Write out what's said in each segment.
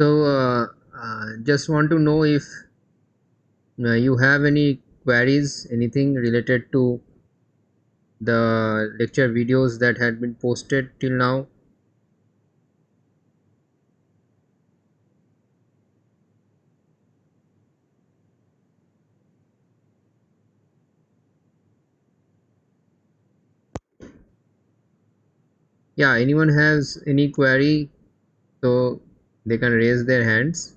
So just want to know if you have any queries, anything related to the lecture videos that had been posted till now. Yeah, anyone has any query, so they can raise their hands.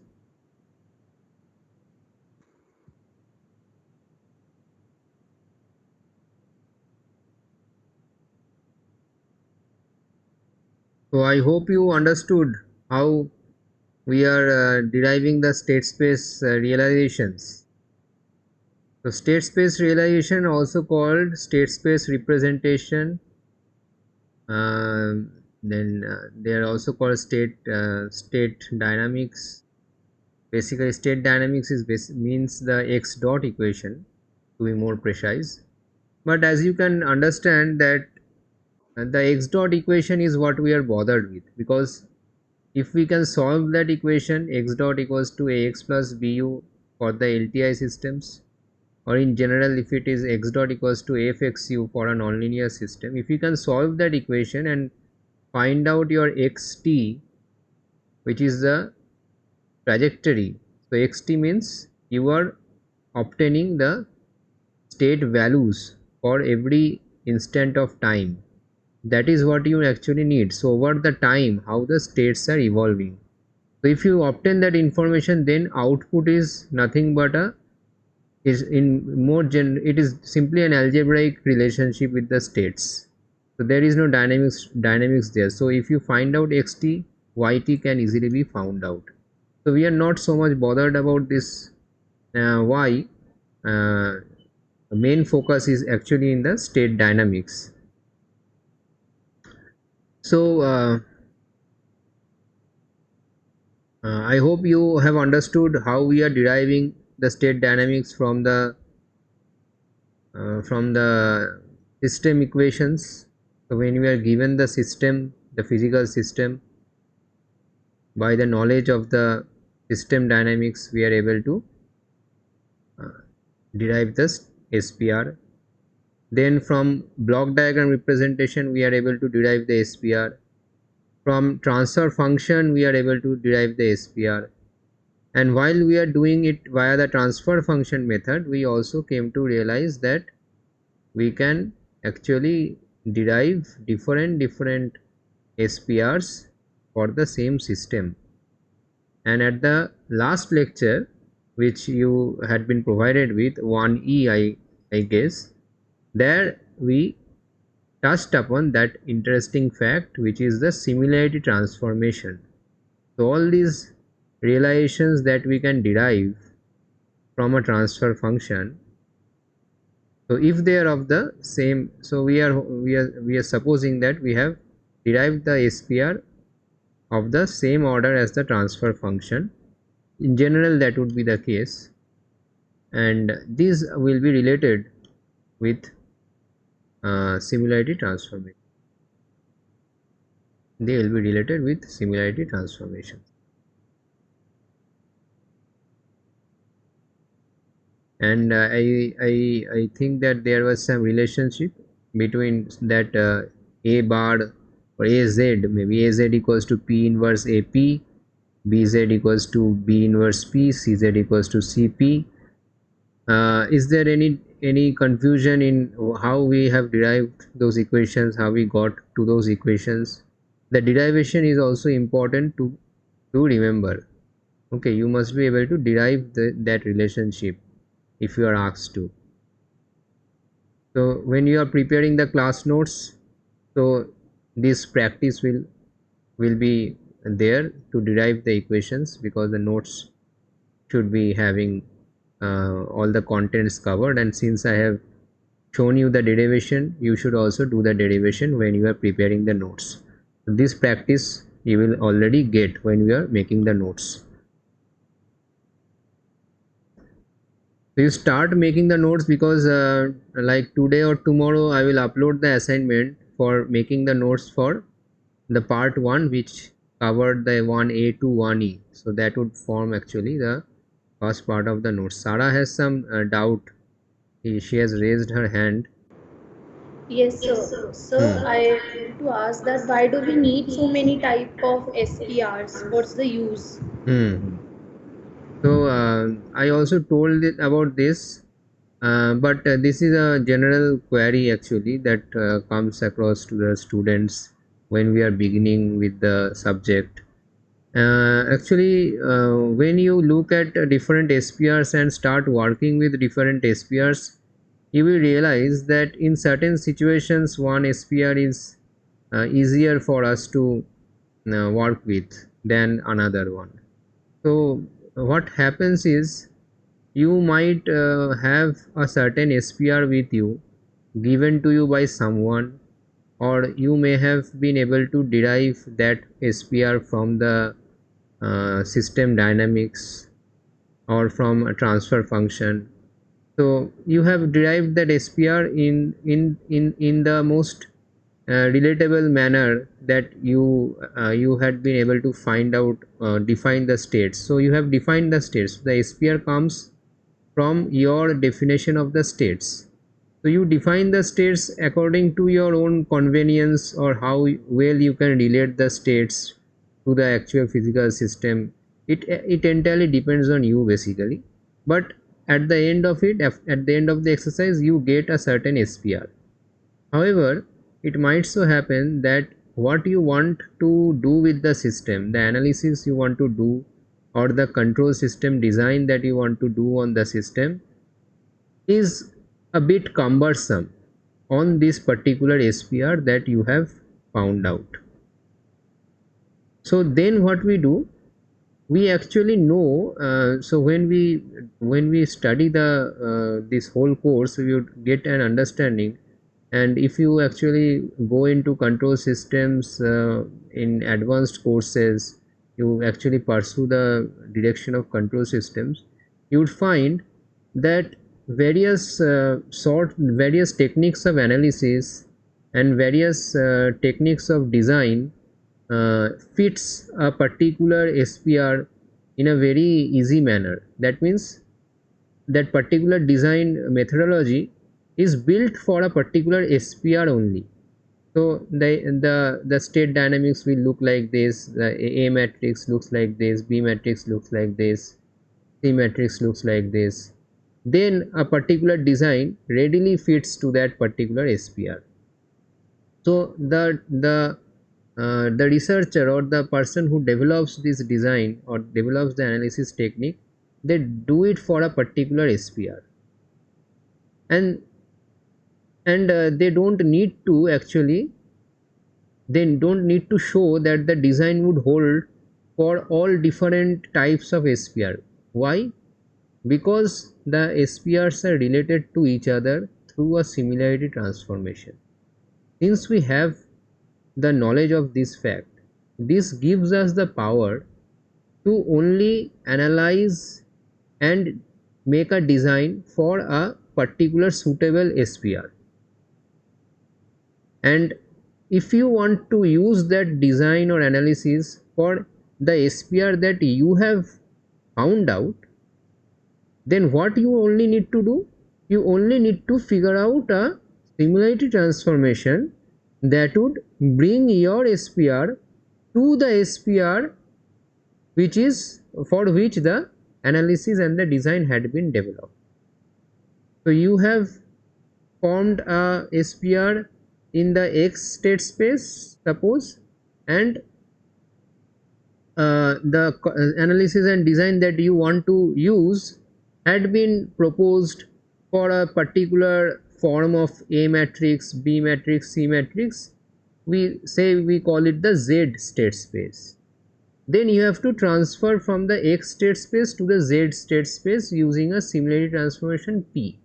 So I hope you understood how we are deriving the state space realizations. So state space realization, also called state space representation, then they are also called state dynamics. Basically, state dynamics means the x dot equation, to be more precise. But as you can understand that the x dot equation is what we are bothered with, because if we can solve that equation, x dot equals to ax plus bu for the LTI systems, or in general if it is x dot equals to fxu for a nonlinear system, if you can solve that equation and find out your xt, which is the trajectory. So xt means you are obtaining the state values for every instant of time. That is what you actually need. So over the time, how the states are evolving. So if you obtain that information, then output is nothing but a is in more it is simply an algebraic relationship with the states. So there is no dynamics there. So if you find out xt, yt can easily be found out. So we are not so much bothered about this why. The main focus is actually in the state dynamics. So I hope you have understood how we are deriving the state dynamics from the system equations. So when we are given the system, the physical system, by the knowledge of the system dynamics, we are able to uh, derive this SPR. Then from block diagram representation, we are able to derive the SPR. From transfer function, we are able to derive the SPR. And while we are doing it via the transfer function method, we also came to realize that we can actually derive different SPRs for the same system. And at the last lecture, which you had been provided with 1E, I guess, there we touched upon that interesting fact, which is the similarity transformation. So all these realizations that we can derive from a transfer function, so if they are of the same, so we are supposing that we have derived the SPR of the same order as the transfer function. In general, that would be the case, and these will be related with similarity transformation. They will be related with similarity transformation. And I think that there was some relationship between that a bar or az, maybe az equals to p inverse ap, bz equals to b inverse p, cz equals to cp. Is there any confusion in how we have derived those equations, how we got to those equations? The derivation is also important to remember. Okay, you must be able to derive that relationship if you are asked to. So when you are preparing the class notes, so this practice will be there to derive the equations, because the notes should be having all the contents covered, and since I have shown you the derivation, you should also do the derivation when you are preparing the notes. So this practice you will already get when you are making the notes. So you start making the notes, because like today or tomorrow I will upload the assignment for making the notes for the part 1, which covered the 1A to 1E. So that would form actually the first part of the note. Sarah has some doubt. She has raised her hand. Yes, sir. Sir, Hmm. I want to ask that why do we need so many type of SPRs? What's the use? Hmm. So I also told it about this, but this is a general query actually that comes across to the students when we are beginning with the subject. Actually, when you look at different SPRs and start working with different SPRs, you will realize that in certain situations one SPR is easier for us to work with than another one. So what happens is you might have a certain SPR with you given to you by someone, or you may have been able to derive that SPR from the system dynamics or from a transfer function. So you have derived that SPR in the most relatable manner that you had been able to find out, define the states. So you have defined the states. The SPR comes from your definition of the states. So you define the states according to your own convenience, or how well you can relate the states to the actual physical system. It entirely depends on you basically. But at the end of it, at the end of the exercise, you get a certain SPR. However, it might so happen that what you want to do with the system, the analysis you want to do, or the control system design that you want to do on the system, is a bit cumbersome on this particular SPR that you have found out. So then what we do, we actually know, so when we study the this whole course, we would get an understanding. And if you actually go into control systems in advanced courses, you actually pursue the direction of control systems, you would find that various techniques of analysis and various techniques of design fits a particular SPR in a very easy manner. That means that particular design methodology is built for a particular SPR only. So the state dynamics will look like this, the A matrix looks like this, B matrix looks like this, C matrix looks like this. Then a particular design readily fits to that particular SPR. So the researcher or the person who develops this design or develops the analysis technique, they do it for a particular SPR, and they don't need to actually, they don't need to show that the design would hold for all different types of SPR. Why? Because the SPRs are related to each other through a similarity transformation. Since we have the knowledge of this fact, this gives us the power to only analyze and make a design for a particular suitable SPR. And if you want to use that design or analysis for the SPR that you have found out, then what you only need to do, you only need to figure out a similarity transformation that would bring your SPR to the SPR which is for which the analysis and the design had been developed. So you have formed a SPR in the X state space, suppose, and the analysis and design that you want to use had been proposed for a particular form of A matrix, B matrix, C matrix. We say we call it the Z state space. Then you have to transfer from the X state space to the Z state space using a similarity transformation P.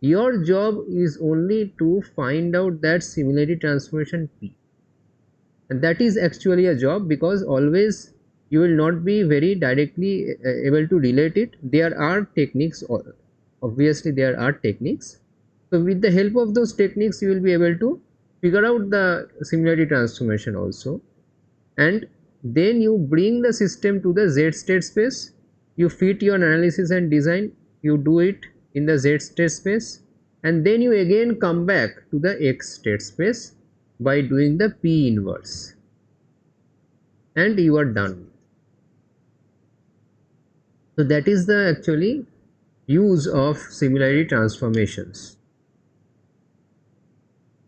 Your job is only to find out that similarity transformation P, and that is actually a job, because always you will not be very directly able to relate it. There are techniques, or obviously there are techniques. So with the help of those techniques you will be able to figure out the similarity transformation also. And then you bring the system to the Z state space, you fit your analysis and design, you do it in the Z state space, and then you again come back to the X state space by doing the P inverse, and you are done. So that is the actually use of similarity transformations.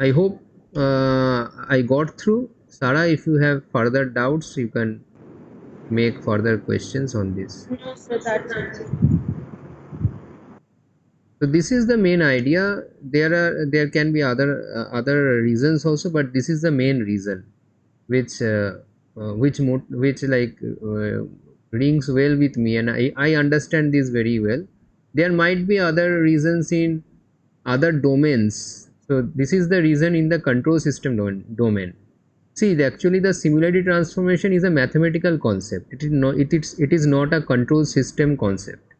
I hope I got through. Sarah, if you have further doubts, you can make further questions on this. No, sir, that's okay. So this is the main idea. There can be other reasons also, but this is the main reason which like rings well with me, and I understand this very well. There might be other reasons in other domains. So this is the reason in the control system domain. See, actually the similarity transformation is a mathematical concept. It is not a control system concept.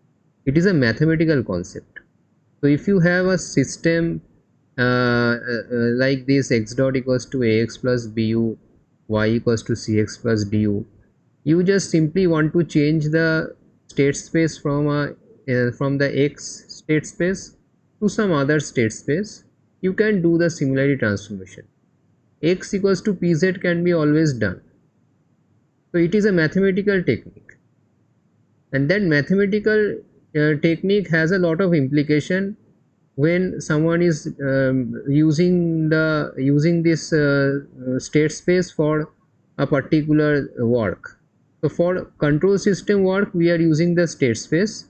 It is a mathematical concept. So if you have a system like this, x dot equals to ax plus bu, y equals to cx plus du, you just simply want to change the state space from the x state space to some other state space, you can do the similarity transformation. X equals to pz can be always done. So it is a mathematical technique, and that mathematical technique has a lot of implication when someone is using this state space for a particular work. So for control system work we are using the state space,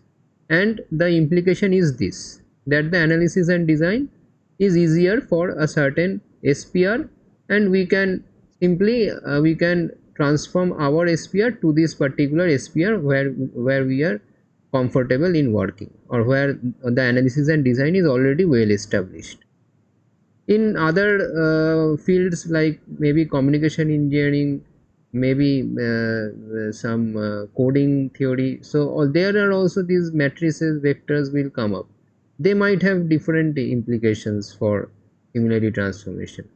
and the implication is this, that the analysis and design is easier for a certain SPR, and we can simply we can transform our SPR to this particular SPR where we are comfortable in working, or where the analysis and design is already well established. In other fields like maybe communication engineering, maybe some coding theory, so there are also these matrices, vectors will come up. They might have different implications for similarity transformation.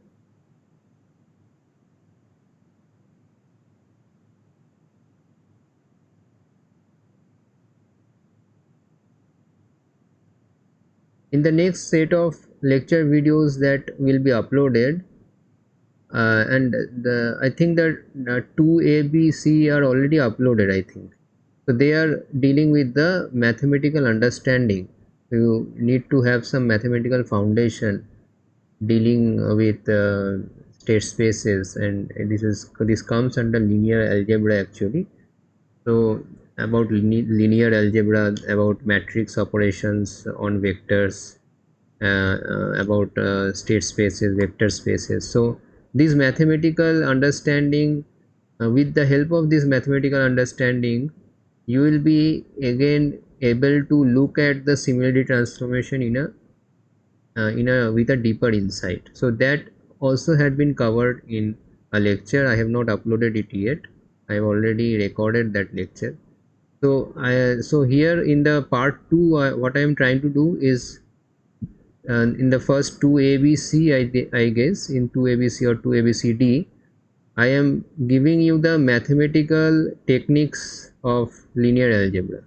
In the next set of lecture videos that will be uploaded, and I think that 2A, B, C are already uploaded, I think. So they are dealing with the mathematical understanding. You need to have some mathematical foundation dealing with state spaces, and this comes under linear algebra actually. So about linear algebra, about matrix operations on vectors, about state spaces, vector spaces. So this mathematical understanding, with the help of this mathematical understanding, you will be again able to look at the similarity transformation in a with a deeper insight. So that also had been covered in a lecture. I have not uploaded it yet. I have already recorded that lecture. So here in the part 2, what I am trying to do is, in the first 2 ABC, I guess in 2 ABC or 2 ABCD, I am giving you the mathematical techniques of linear algebra,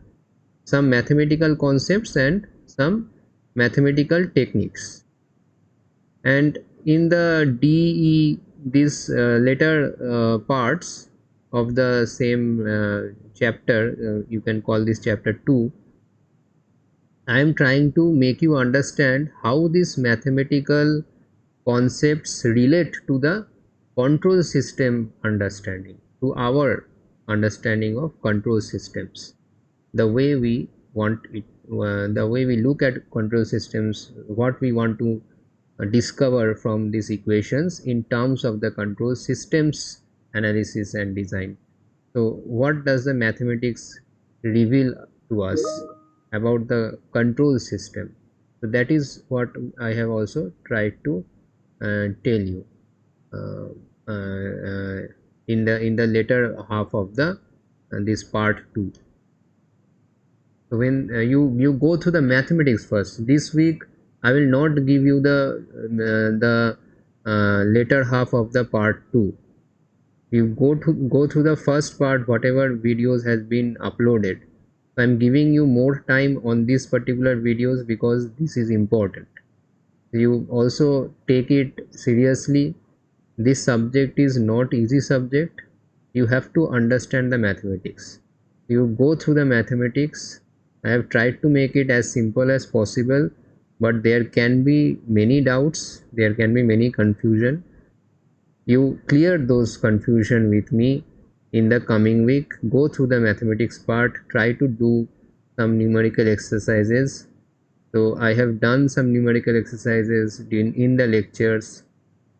some mathematical concepts and some mathematical techniques. And in the DE, these later parts of the same chapter, you can call this chapter 2, I am trying to make you understand how these mathematical concepts relate to the control system understanding, to our understanding of control systems, the way we want it, the way we look at control systems, what we want to discover from these equations in terms of the control systems analysis and design. So what does the mathematics reveal to us about the control system? So that is what I have also tried to tell you uh, in the later half of the this part 2. So when you go through the mathematics first. This week I will not give you the later half of the part 2. You go through the first part, whatever videos has been uploaded. So I'm giving you more time on these particular videos because this is important. You also take it seriously. This subject is not easy subject. You have to understand the mathematics. You go through the mathematics. I have tried to make it as simple as possible, but there can be many doubts, there can be many confusion. You clear those confusion with me in the coming week. Go through the mathematics part, try to do some numerical exercises. So I have done some numerical exercises in the lectures.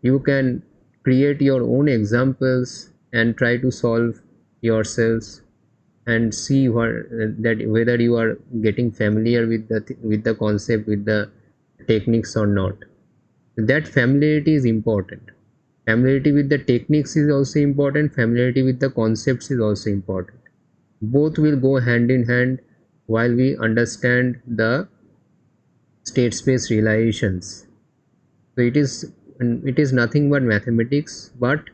You can create your own examples and try to solve yourselves and see that whether you are getting familiar with the concept, with the techniques or not. That familiarity is important. Familiarity with the techniques is also important. Familiarity with the concepts is also important. Both will go hand in hand while we understand the state space relations. So it is nothing but mathematics, but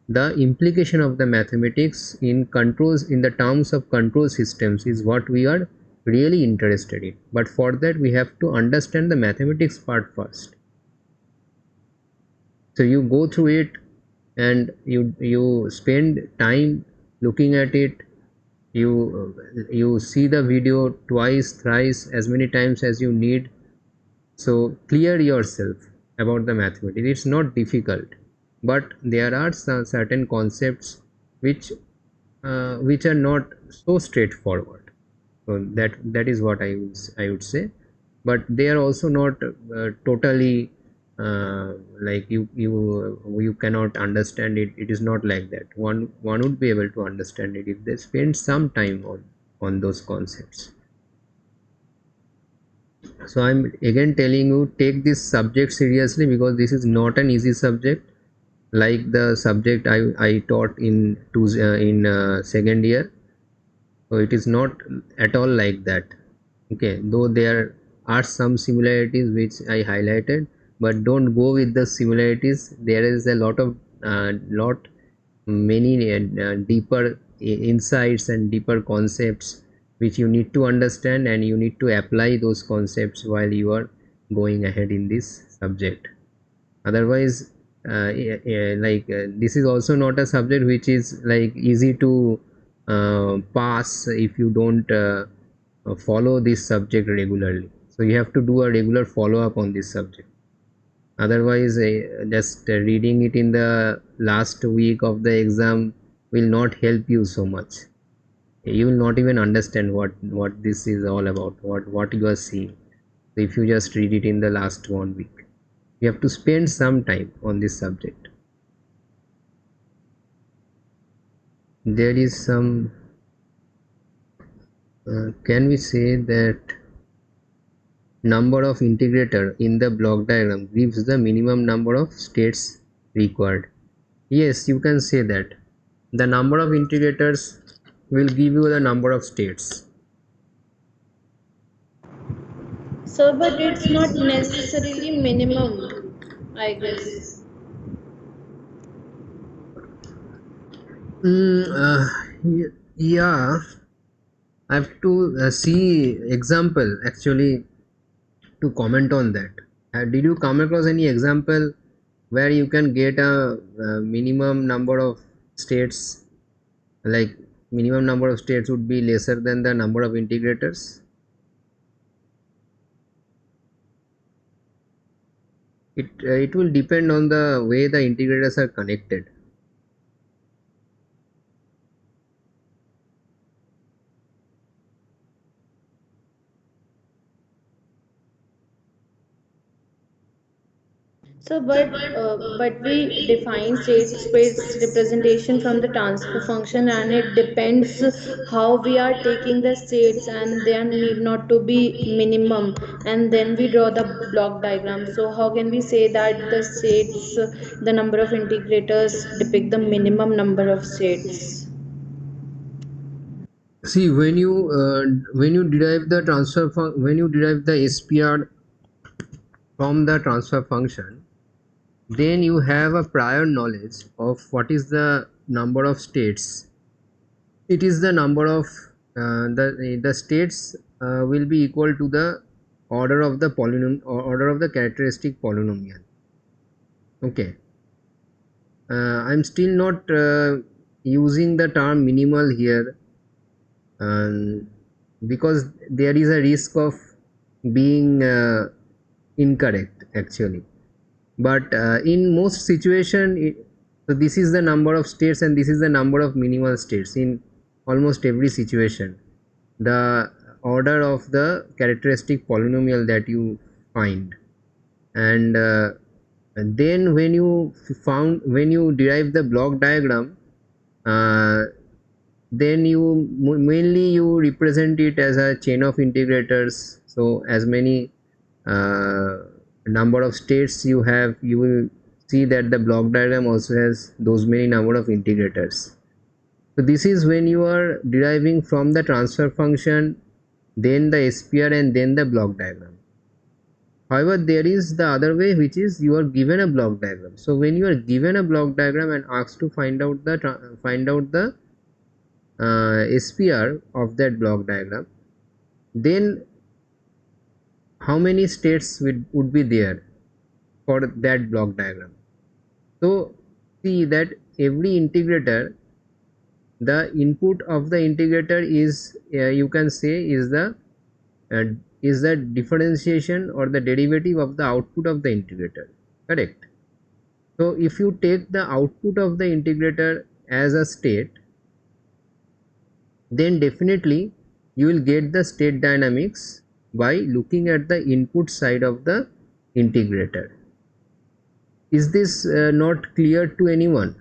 the implication of the mathematics in controls, in the terms of control systems, is what we are really interested in. But for that we have to understand the mathematics part first. So you go through it and you spend time looking at it. You see the video twice, thrice, as many times as you need. So clear yourself about the mathematics. It's not difficult, but there are some certain concepts which are not so straightforward. So that is what I would say. But they are also not totally like you cannot understand it. It is not like that. One would be able to understand it if they spend some time on those concepts. So I'm again telling you, take this subject seriously, because this is not an easy subject like the subject I taught in second year. So it is not at all like that. Okay, though there are some similarities which I highlighted, but don't go with the similarities. There is a lot of many deeper insights and deeper concepts which you need to understand, and you need to apply those concepts while you are going ahead in this subject. Otherwise this is also not a subject which is like easy to pass if you don't follow this subject regularly. So you have to do a regular follow up on this subject. Otherwise just reading it in the last week of the exam will not help you so much. You will not even understand what this is all about, what you are seeing. So if you just read it in the last 1 week, you have to spend some time on this subject. There is some can we say that number of integrator in the block diagram gives the minimum number of states required? Yes, you can say that the number of integrators will give you the number of states. So, but it's not necessarily minimum, I guess. Yeah, I have to see example actually to comment on that. Did you come across any example where you can get a minimum number of states, like minimum number of states would be lesser than the number of integrators? It will depend on the way the integrators are connected. So, but we define state space representation from the transfer function, and it depends how we are taking the states, and there need not to be minimum. And then we draw the block diagram. So, how can we say that the states, the number of integrators depict the minimum number of states? See, when you derive the when you derive the SPR from the transfer function, then you have a prior knowledge of what is the number of states, it is the number of the states will be equal to the order of the polynomial or order of the characteristic polynomial. Okay, I'm still not using the term minimal here, because there is a risk of being incorrect actually. But in most situation, so this is the number of states and this is the number of minimal states in almost every situation. The order of the characteristic polynomial that you find, and then when you derive the block diagram, then you mainly you represent it as a chain of integrators. So as many number of states you have, you will see that the block diagram also has those many number of integrators. So this is when you are deriving from the transfer function, then the SPR, and then the block diagram. However, there is the other way, which is you are given a block diagram. So when you are given a block diagram and asked to find out the SPR of that block diagram, then how many states would be there for that block diagram. So see that every integrator, the input of the integrator is you can say is the differentiation or the derivative of the output of the integrator, correct? So if you take the output of the integrator as a state, then definitely you will get the state dynamics by looking at the input side of the integrator. Is this not clear to anyone?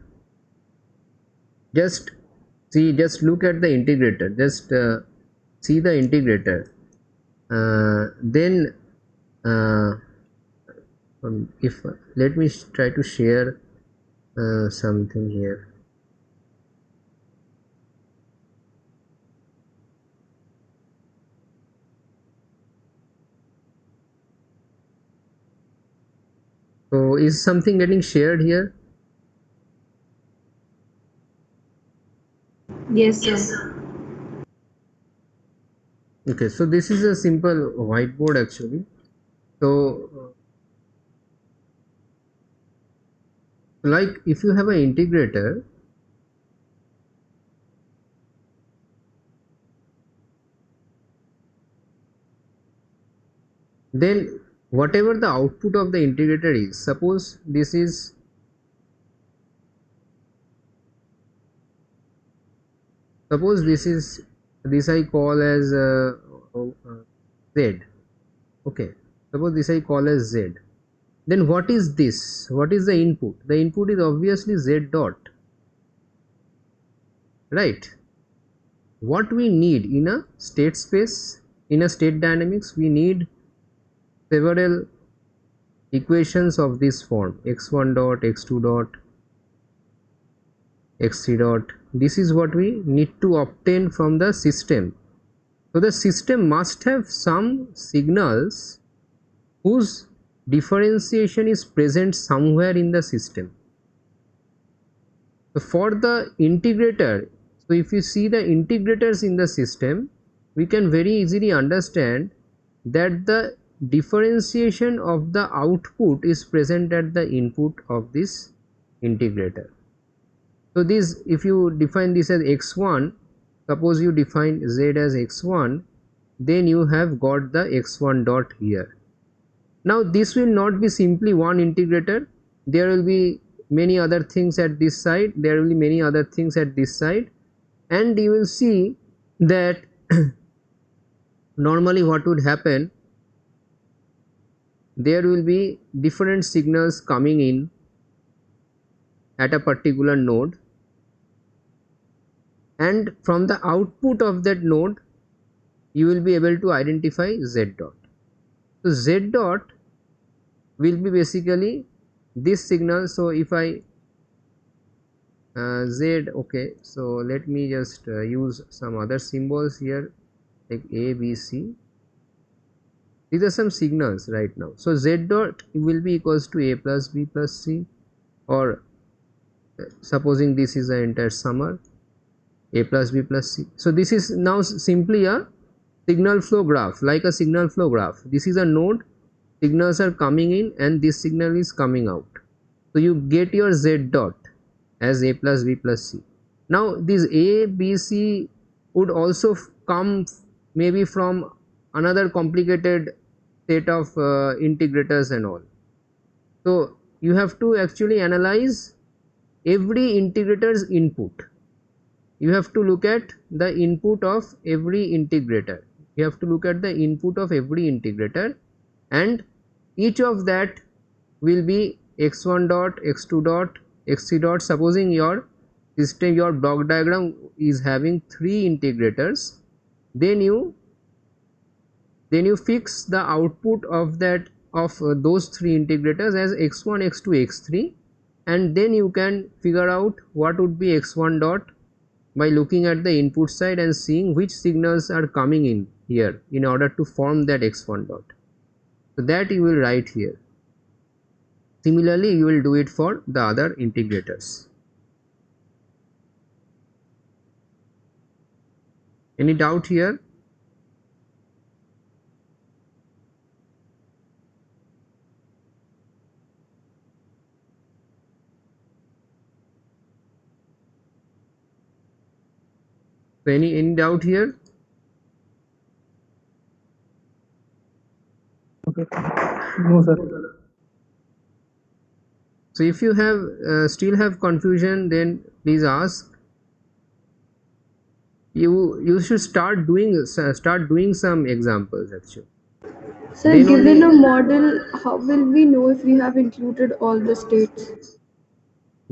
Just look at the integrator, just see the integrator, then if let me try to share something here. So is something getting shared here? Yes, sir. Okay, so this is a simple whiteboard actually. So like if you have an integrator, then whatever the output of the integrator is, suppose this I call as Z. Okay, suppose this I call as Z. Then what is this? What is the input? The input is obviously Z dot, right? What we need in a state space, in a state dynamics, we need several equations of this form: x1 dot, x2 dot, x3 dot. This is what we need to obtain from the system. So the system must have some signals whose differentiation is present somewhere in the system. So for the integrator, so if you see the integrators in the system, we can very easily understand that the differentiation of the output is present at the input of this integrator. So this, if you define this as x1, suppose you define z as x1, then you have got the x1 dot here. Now this will not be simply one integrator, there will be many other things at this side, there will be many other things at this side, and you will see that normally what would happen, there will be different signals coming in at a particular node, and from the output of that node you will be able to identify z dot. So z dot will be basically this signal. So if I z, okay, so let me just use some other symbols here like a, b, c. These are some signals right now. So z dot will be equals to a plus b plus c, or supposing this is the entire summer, a plus b plus c. So this is now simply a signal flow graph, like a signal flow graph. This is a node, signals are coming in and this signal is coming out. So you get your z dot as a plus b plus c. Now this a, b, c would also come maybe from another complicated set of integrators and all. So you have to actually analyze every integrator's input. You have to look at the input of every integrator. You have to look at the input of every integrator, and each of that will be x1 dot, x2 dot, x3 dot. Supposing your system, your block diagram is having 3 integrators, then you fix the output of that of those 3 integrators as x1, x2, x3, and then you can figure out what would be x1 dot by looking at the input side and seeing which signals are coming in here in order to form that x1 dot. So that you will write here. Similarly, you will do it for the other integrators. Any doubt here? So any doubt here? Okay. No, sir. So if you have still have confusion, then please ask. You should start doing some examples actually. So Then given only a model, how will we know if we have included all the states?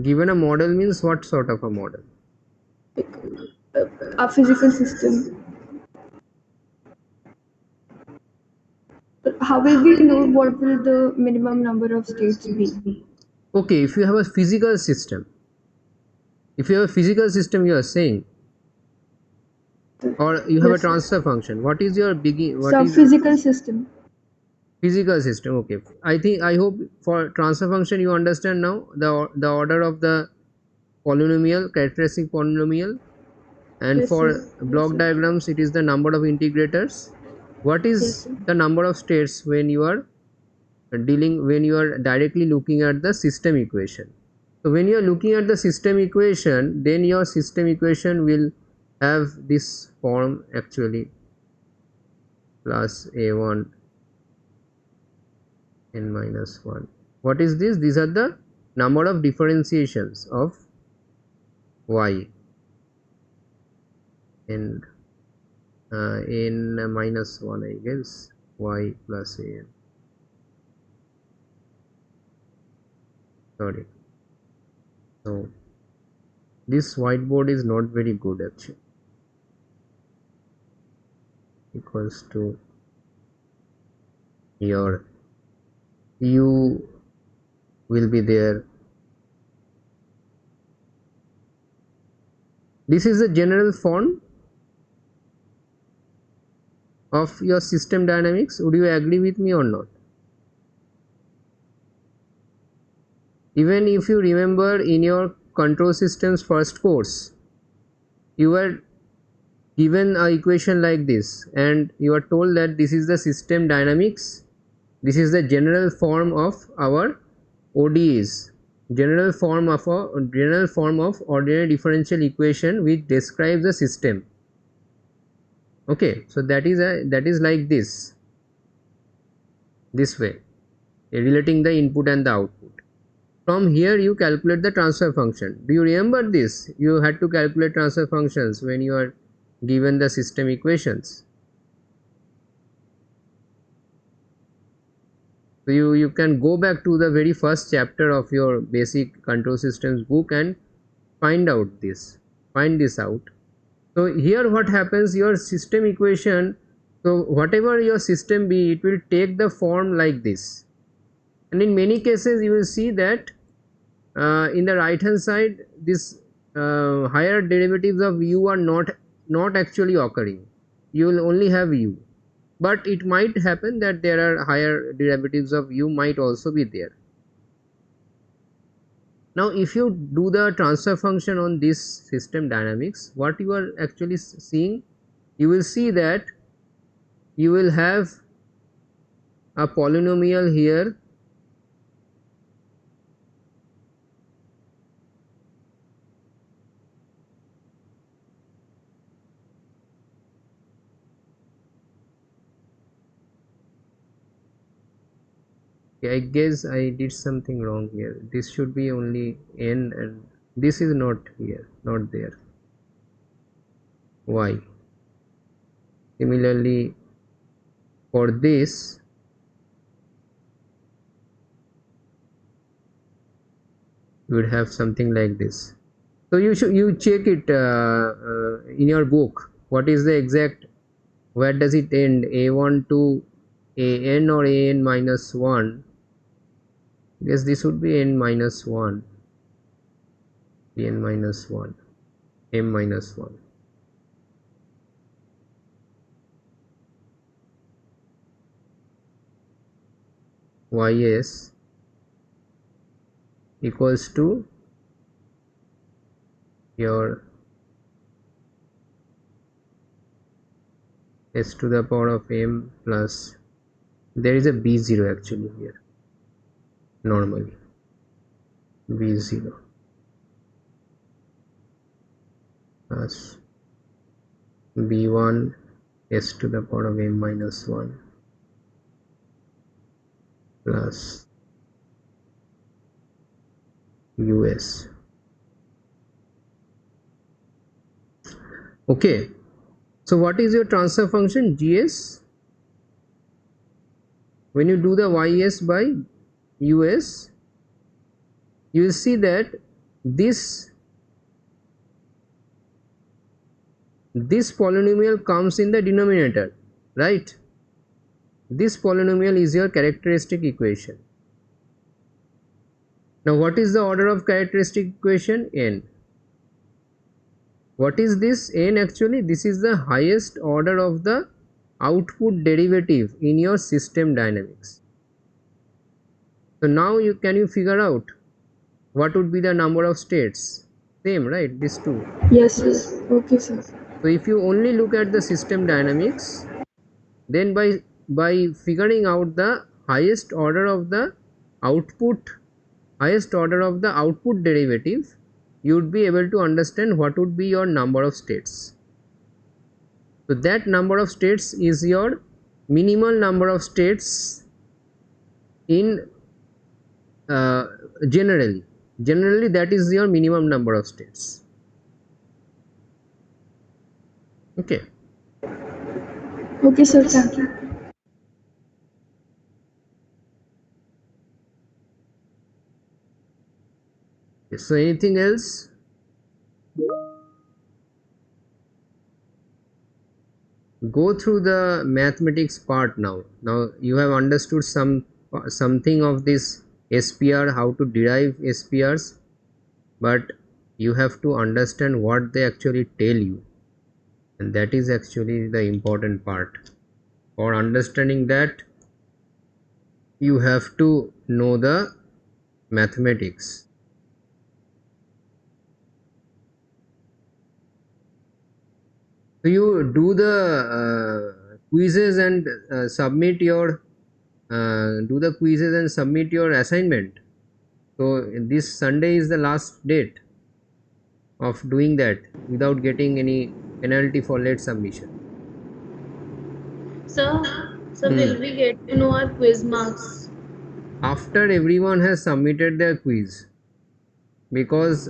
given a model means what sort of a model? Like a physical system. How will we know what will the minimum number of states be? Okay, if you have a physical system, you are saying, or you have a Yes, sir. transfer function. What is your So physical system. physical system? Okay, I hope for transfer function you understand now the order of the polynomial, characteristic polynomial, and Yes, for sir. Yes, block sir. diagrams it is the number of integrators. What Yes, is sir. the number of states when you are directly looking at the system equation? So when you are looking at the system equation, then your system equation will have this form actually, plus a1 n minus 1. What is this? These are the number of differentiations of y, and n minus 1, I guess, y plus an. Sorry. So this whiteboard is not very good actually. Equals to your u will be there. This is the general form of your system dynamics. Would you agree with me or not? Even if you remember in your control systems first course, you were given a equation like this and you are told that this is the system dynamics, this is the general form of our ODEs, general form of ordinary differential equation which describes the system. Okay, so that is like this way, relating the input and the output. From here you calculate the transfer function. Do you remember this? You had to calculate transfer functions when you are given the system equations. So you can go back to the very first chapter of your basic control systems book and find this out. So here what happens, your system equation, so whatever your system be, it will take the form like this, and in many cases you will see that in the right hand side this higher derivatives of u are not actually occurring. You will only have u, but it might happen that there are higher derivatives of u might also be there. Now if you do the transfer function on this system dynamics, what you are actually seeing, you will see that you will have a polynomial here I guess I did something wrong here. This should be only n and this is not here, not there. Why? Similarly, for this, you would have something like this. So you check it in your book. What is the exact? Where does it end? A1 to an or an minus 1? Guess this would be n minus 1. n minus 1. m minus 1. ys equals to your s to the power of m plus, there is a b0 actually here, normally b0 plus b1 s to the power of m minus 1 plus us. Okay, so what is your transfer function? Gs. When you do the ys by us, you will see that this polynomial comes in the denominator, right? This polynomial is your characteristic equation. Now what is the order of characteristic equation? N. What is this n? Actually this is the highest order of the output derivative in your system dynamics. So now can you figure out what would be the number of states? Same, right? These two. Yes, sir. Okay, sir. So if you only look at the system dynamics, then by figuring out the highest order of the output derivative, you would be able to understand what would be your number of states. So that number of states is your minimal number of states in generally that is your minimum number of states. Okay. Okay, sir. Thank you. So anything else? Go through the mathematics part now. Now you have understood something of this SPR, how to derive SPRs, but you have to understand what they actually tell you, and that is actually the important part. For understanding that, you have to know the mathematics. So you do the quizzes and submit your assignment. So this Sunday is the last date of doing that without getting any penalty for late submission. So will we get to know our quiz marks? After everyone has submitted their quiz, because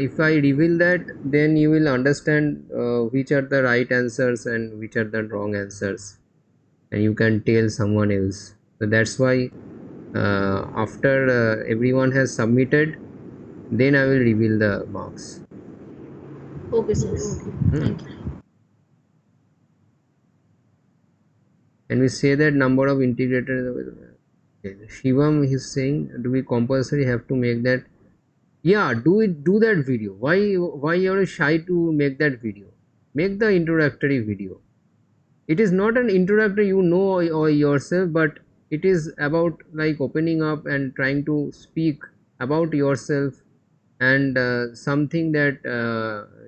if I reveal that, then you will understand which are the right answers and which are the wrong answers, and you can tell someone else. So that's why after everyone has submitted, then I will reveal the marks. Okay, sir. Okay. Thank you. And we say that number of integrators. Shivam is saying, do we compulsory have to make that? Yeah, do that video. Why you are shy to make that video? Make the introductory video. It is not an introductory, you know yourself, but it is about like opening up and trying to speak about yourself and something that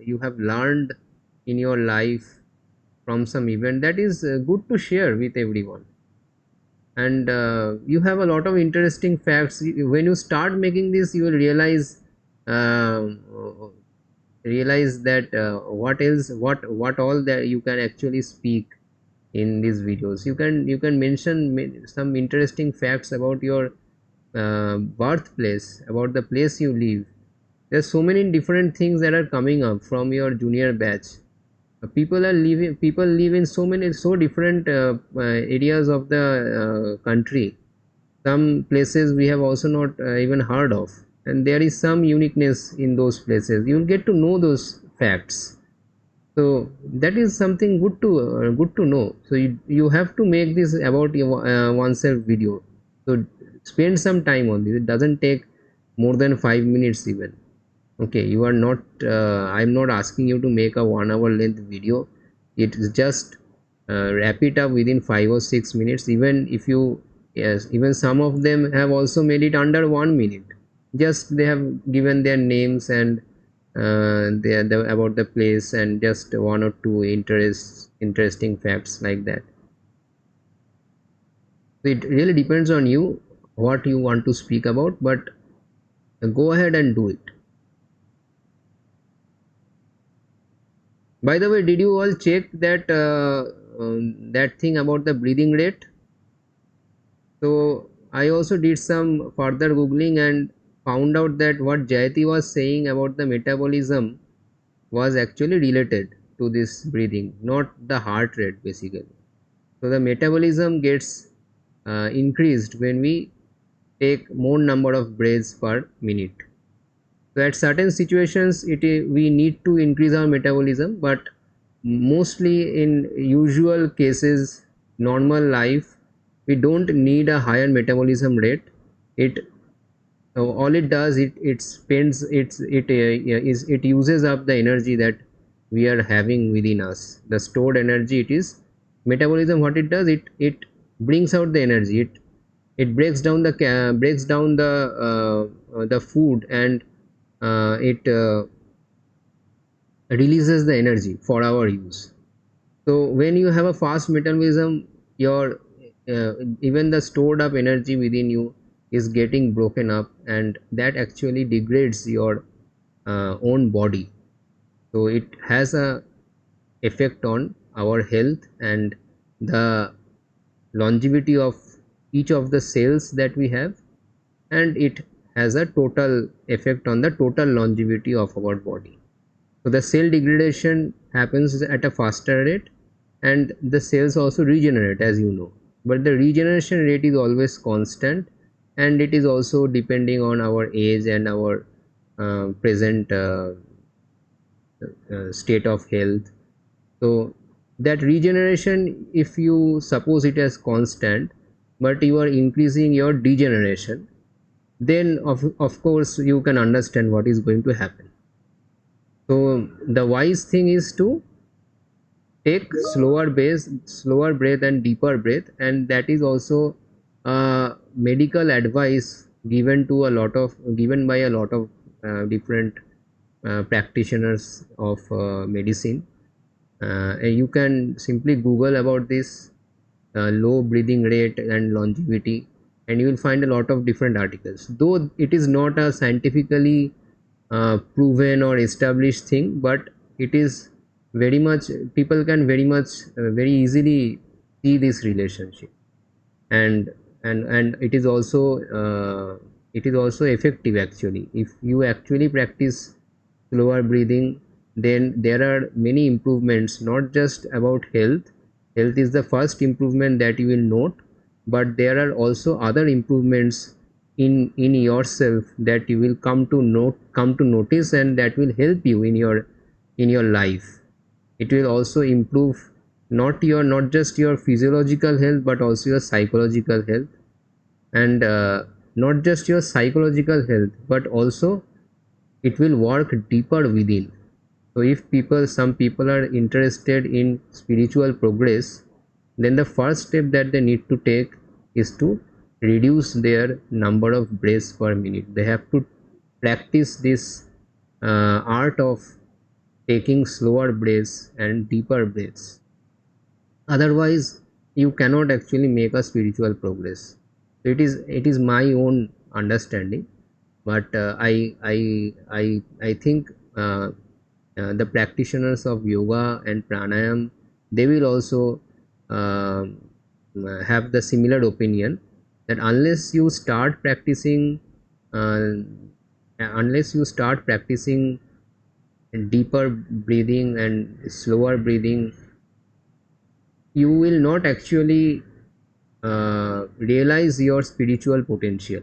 you have learned in your life from some event, that is good to share with everyone. And you have a lot of interesting facts. When you start making this, you will um, realize that what else, what all that you can actually speak in these videos. You can mention some interesting facts about your birthplace, about the place you live. There's so many different things that are coming up from your junior batch. People live in so different areas of the country. Some places we have also not even heard of, and there is some uniqueness in those places. You will get to know those facts. So that is something good to know. So you have to make this about your oneself video. So spend some time on this. It doesn't take more than 5 minutes even. Okay, you are not I'm not asking you to make a 1 hour length video. It's just wrap it up within 5 or 6 minutes. Even if you, yes, even some of them have also made it under 1 minute. Just they have given their names and about the place, and just one or two interesting facts like that. So it really depends on you what you want to speak about, but go ahead and do it. By the way, did you all check that that thing about the breathing rate? So I also did some further googling and found out that what Jayati was saying about the metabolism was actually related to this breathing, not the heart rate basically. So the metabolism gets increased when we take more number of breaths per minute. So at certain situations we need to increase our metabolism, but mostly in usual cases, normal life, we don't need a higher metabolism rate. It all it does, it spends it uses up the energy that we are having within us, the stored energy. It is metabolism. What it does, it brings out the energy. It breaks down the food, and it releases the energy for our use. So when you have a fast metabolism, your even the stored up energy within you is getting broken up, and that actually degrades your own body. So it has a effect on our health and the longevity of each of the cells that we have, and it has a total effect on the total longevity of our body. So the cell degradation happens at a faster rate, and the cells also regenerate, as you know, but the regeneration rate is always constant, and it is also depending on our age and our present state of health. So that regeneration, if you suppose it as constant, but you are increasing your degeneration, then of course you can understand what is going to happen. So the wise thing is to take slower breath and deeper breath, and that is also medical advice given by a lot of different practitioners of medicine. And you can simply Google about this low breathing rate and longevity, and you will find a lot of different articles. Though it is not a scientifically proven or established thing, but it is very much, people can very easily see this relationship. And it is also effective actually. If you actually practice slower breathing, then there are many improvements, not just about health is the first improvement that you will note, but there are also other improvements in yourself that you will come to notice, and that will help you in your life. It will also improve not just your physiological health, but also your psychological health, and not just your psychological health, but also it will work deeper within. So if some people are interested in spiritual progress, then the first step that they need to take is to reduce their number of breaths per minute. They have to practice this art of taking slower breaths and deeper breaths. Otherwise, you cannot actually make a spiritual progress. It is my own understanding, but I think the practitioners of yoga and pranayam, they will also uh, have the similar opinion that uh, unless you start practicing deeper breathing and slower breathing, you will not actually realize your spiritual potential.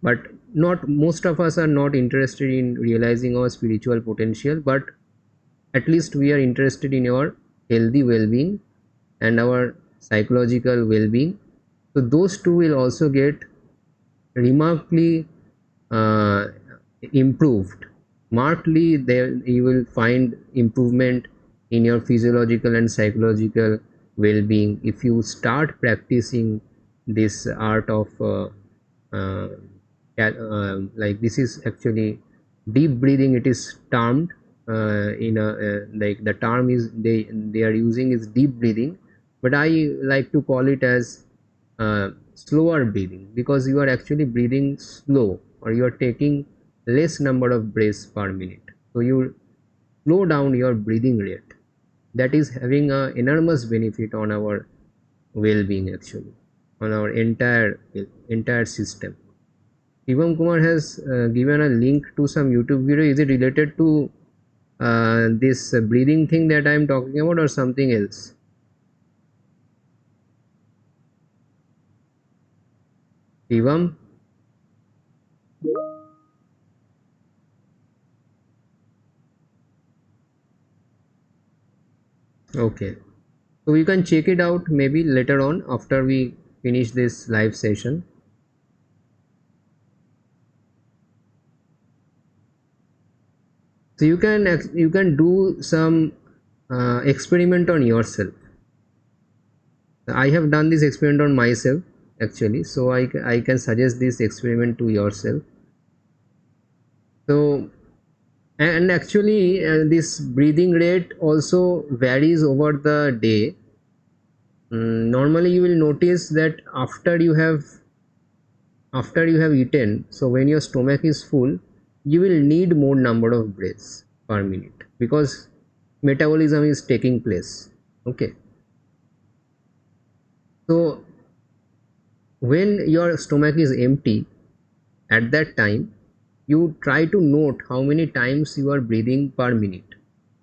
But not most of us are not interested in realizing our spiritual potential, but at least we are interested in our healthy well-being and our psychological well-being. So those two will also get remarkably uh, improved. Markedly, there you will find improvement in your physiological and psychological well-being if you start practicing this art of uh, like this is actually deep breathing. It is termed in a like the term is they are using is deep breathing, but I like to call it as slower breathing, because you are actually breathing slow, or you are taking less number of breaths per minute. So you slow down your breathing rate. That is having a enormous benefit on our well-being, actually, on our entire system. Shivam Kumar has given a link to some YouTube video. Is it related to this breathing thing that I am talking about, or something else? Shivam? Okay. So you can check it out maybe later on after we finish this live session. So you can do some experiment on yourself. I have done this experiment on myself actually, so I can suggest this experiment to yourself. So, and actually this breathing rate also varies over the day. Normally you will notice that after you have eaten, so when your stomach is full, you will need more number of breaths per minute, because metabolism is taking place. Okay, so when your stomach is empty, at that time you try to note how many times you are breathing per minute.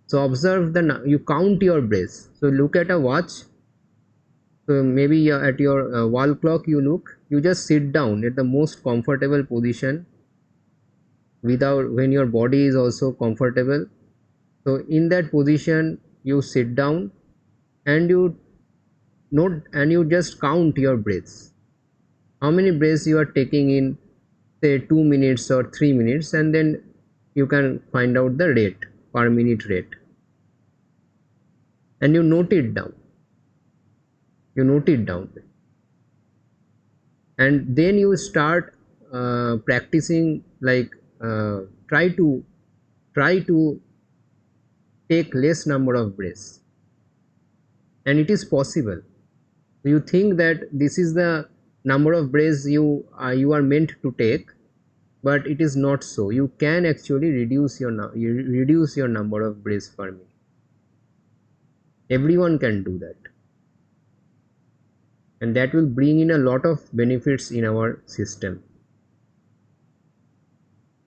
So observe you count your breaths. So look at a watch. So maybe at your wall clock you look, you just sit down at the most comfortable position, without when your body is also comfortable. So in that position you sit down, and you note, and you just count your breaths, how many breaths you are taking in, say 2 minutes or 3 minutes, and then you can find out the rate, per minute rate, and you note it down, and then you start practicing, like try to take less number of breaths, and it is possible. You think that this is the number of breaths you are meant to take, but it is not so. You can actually reduce your number of breaths per minute. Everyone can do that, and that will bring in a lot of benefits in our system.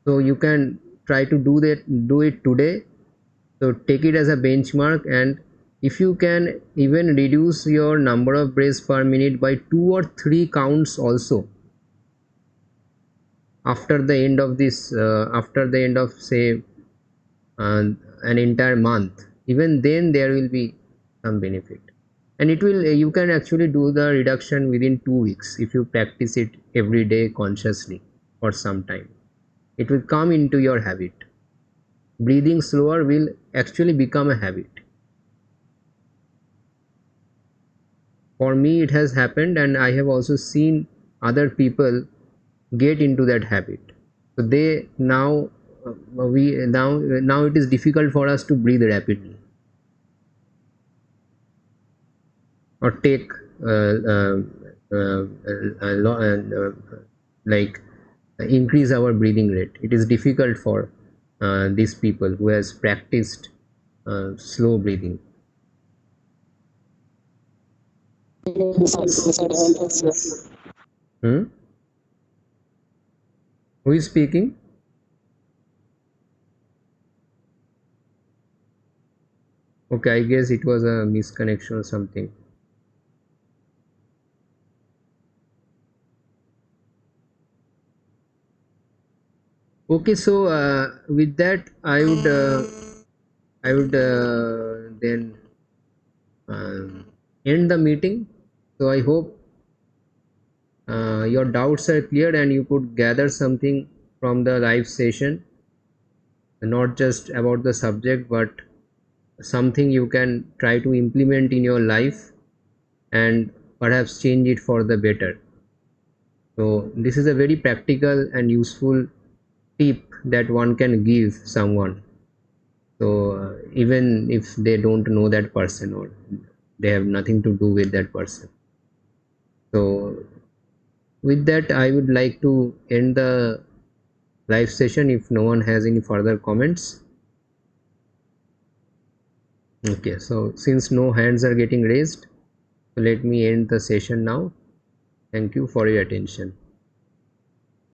So you can try to do it today. So take it as a benchmark, and if you can even reduce your number of breaths per minute by 2 or 3 counts also, after the end of, say, an entire month, even then there will be some benefit. And you can actually do the reduction within 2 weeks if you practice it every day consciously for some time. It will come into your habit. Breathing slower will actually become a habit. For me it has happened, and I have also seen other people get into that habit. So they now now it is difficult for us to breathe rapidly or take like increase our breathing rate. It is difficult for these people who has practiced slow breathing. Hmm? Who is speaking? Okay, I guess it was a misconnection or something. Okay, so with that, I would then end the meeting. So I hope your doubts are clear and you could gather something from the live session, not just about the subject, but something you can try to implement in your life and perhaps change it for the better. So this is a very practical and useful tip that one can give someone. So even if they don't know that person or they have nothing to do with that person. So with that, I would like to end the live session if no one has any further comments. Okay, so since no hands are getting raised, so let me end the session now. Thank you for your attention.